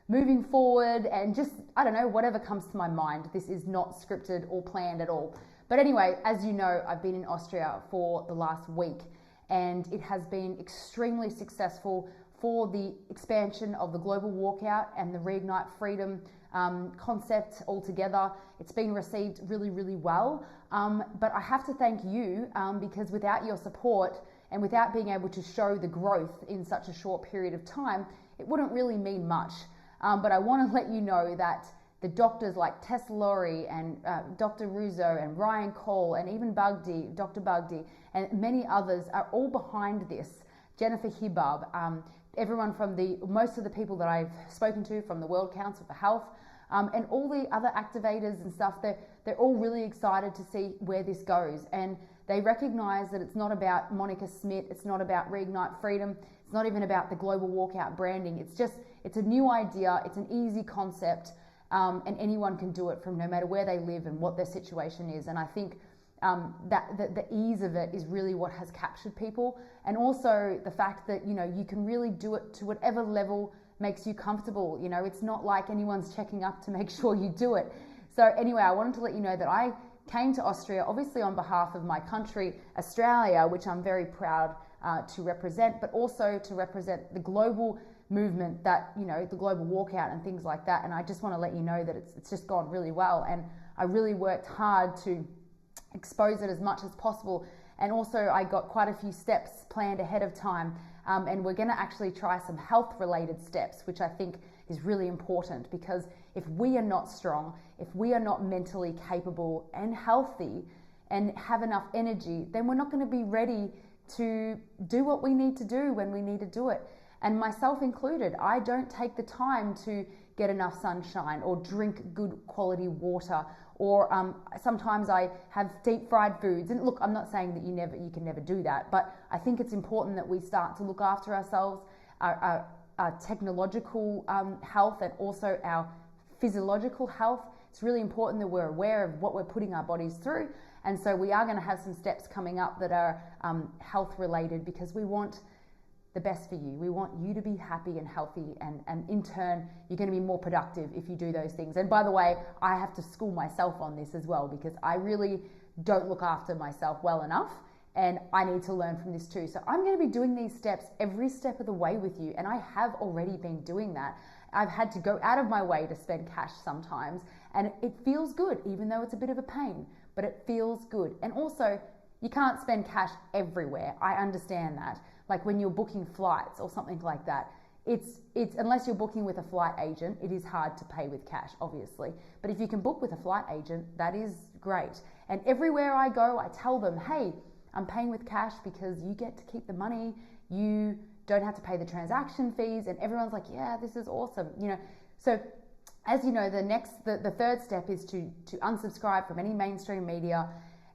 moving forward and just, I don't know, whatever comes to my mind. This is not scripted or planned at all. But anyway, as you know, I've been in Austria for the last week, and it has been extremely successful for the expansion of the global walkout and the Reignite Freedom concept altogether. It's been received really, really well. But I have to thank you because without your support and without being able to show the growth in such a short period of time, it wouldn't really mean much. But I want to let you know that the doctors like Tess Laurie and Dr. Russo and Ryan Cole and even Bugdi, Dr. Bugdi, and many others are all behind this. Jennifer Hibab, everyone from most of the people that I've spoken to from the World Council for Health, and all the other activators and stuff, they're all really excited to see where this goes. And they recognize that it's not about Monica Smith, it's not about Reignite Freedom, it's not even about the global walkout branding. It's a new idea, it's an easy concept, and anyone can do it from no matter where they live and what their situation is. And I think that the ease of it is really what has captured people, and also the fact that you can really do it to whatever level makes you comfortable. It's not like anyone's checking up to make sure you do it. So anyway, I wanted to let you know that I came to Austria obviously on behalf of my country, Australia, which I'm very proud to represent, but also to represent the global movement that the global walkout and things like that. And I just want to let you know that it's just gone really well, and I really worked hard to expose it as much as possible. And also I got quite a few steps planned ahead of time, and we're going to actually try some health related steps, which I think is really important, because if we are not strong, if we are not mentally capable and healthy and have enough energy, then we're not going to be ready to do what we need to do when we need to do it. And myself included, I don't take the time to get enough sunshine or drink good quality water, or sometimes I have deep fried foods. And look, I'm not saying that you can never do that, but I think it's important that we start to look after ourselves, our technological health, and also our physiological health. It's really important that we're aware of what we're putting our bodies through. And so we are going to have some steps coming up that are health related, because we want the best for you. We want you to be happy and healthy, and in turn, you're going to be more productive if you do those things. And by the way, I have to school myself on this as well, because I really don't look after myself well enough, and I need to learn from this too. So I'm going to be doing these steps every step of the way with you, and I have already been doing that. I've had to go out of my way to spend cash sometimes, and it feels good, even though it's a bit of a pain, but it feels good. And also, you can't spend cash everywhere. I understand that. Like when you're booking flights or something like that, it's unless you're booking with a flight agent, it is hard to pay with cash, obviously. But if you can book with a flight agent, that is great. And everywhere I go, I tell them, hey, I'm paying with cash because you get to keep the money. You don't have to pay the transaction fees. And everyone's like, yeah, this is awesome. So as you know, the third step is to unsubscribe from any mainstream media,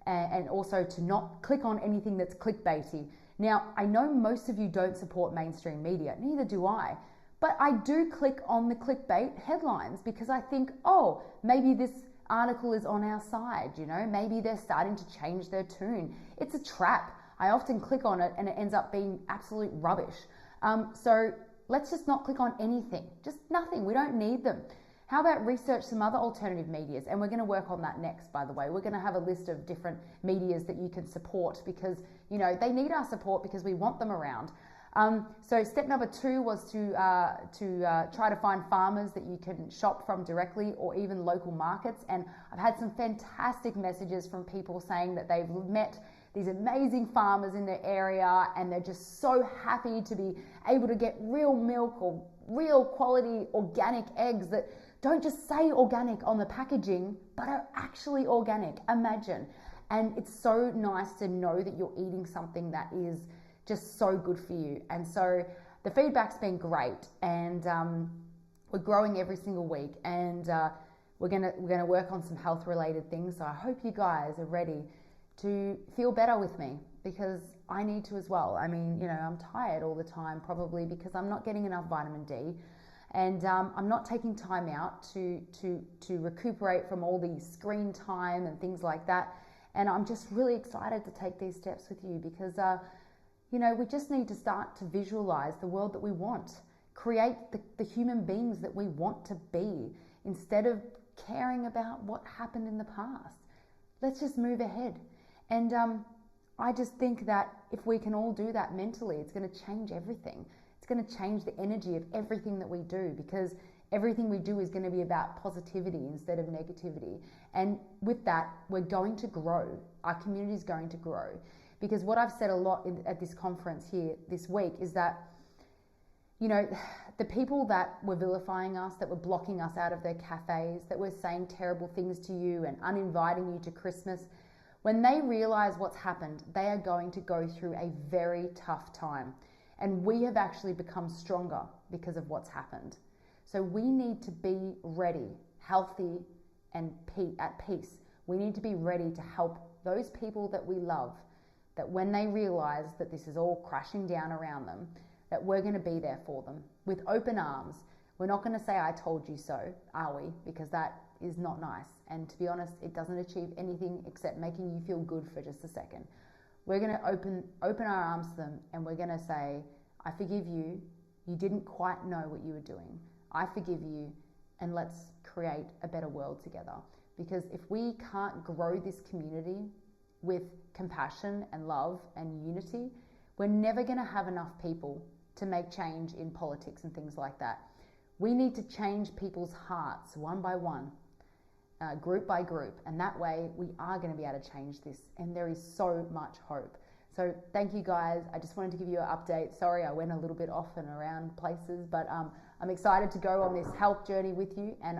and also to not click on anything that's clickbaity. Now, I know most of you don't support mainstream media, neither do I, but I do click on the clickbait headlines because I think, oh, maybe this article is on our side, maybe they're starting to change their tune. It's a trap. I often click on it and it ends up being absolute rubbish. So let's just not click on anything, just nothing. We don't need them. How about research some other alternative medias? And we're going to work on that next, by the way. We're going to have a list of different medias that you can support because, they need our support because we want them around. So step number 2 was to try to find farmers that you can shop from directly, or even local markets. And I've had some fantastic messages from people saying that they've met these amazing farmers in their area and they're just so happy to be able to get real milk or real quality organic eggs that don't just say organic on the packaging, but are actually organic. Imagine. And it's so nice to know that you're eating something that is just so good for you. And so the feedback's been great, and we're growing every single week, and we're gonna work on some health related things. So I hope you guys are ready to feel better with me, because I need to as well. I mean, I'm tired all the time, probably because I'm not getting enough vitamin D. And I'm not taking time out to recuperate from all the screen time and things like that. And I'm just really excited to take these steps with you because, we just need to start to visualize the world that we want. create the human beings that we want to be instead of caring about what happened in the past. Let's just move ahead. And I just think that if we can all do that mentally, it's going to change everything. It's going to change the energy of everything that we do, because everything we do is going to be about positivity instead of negativity. And with that, we're going to grow. Our community is going to grow. Because what I've said a lot at this conference here this week is that, you know, the people that were vilifying us, that were blocking us out of their cafes, that were saying terrible things to you and uninviting you to Christmas, when they realize what's happened, they are going to go through a very tough time. And we have actually become stronger because of what's happened. So we need to be ready, healthy, and at peace. We need to be ready to help those people that we love, that when they realize that this is all crashing down around them, that we're going to be there for them with open arms. We're not going to say, I told you so, are we? Because that is not nice. And to be honest, it doesn't achieve anything except making you feel good for just a second. We're going to open our arms to them, and we're going to say, I forgive you. You didn't quite know what you were doing. I forgive you, and let's create a better world together. Because if we can't grow this community with compassion and love and unity, we're never going to have enough people to make change in politics and things like that. We need to change people's hearts one by one, group by group, and that way we are going to be able to change this, and there is so much hope. So thank you guys. I just wanted to give you an update. Sorry I went a little bit off and around places, but I'm excited to go on this health journey with you, and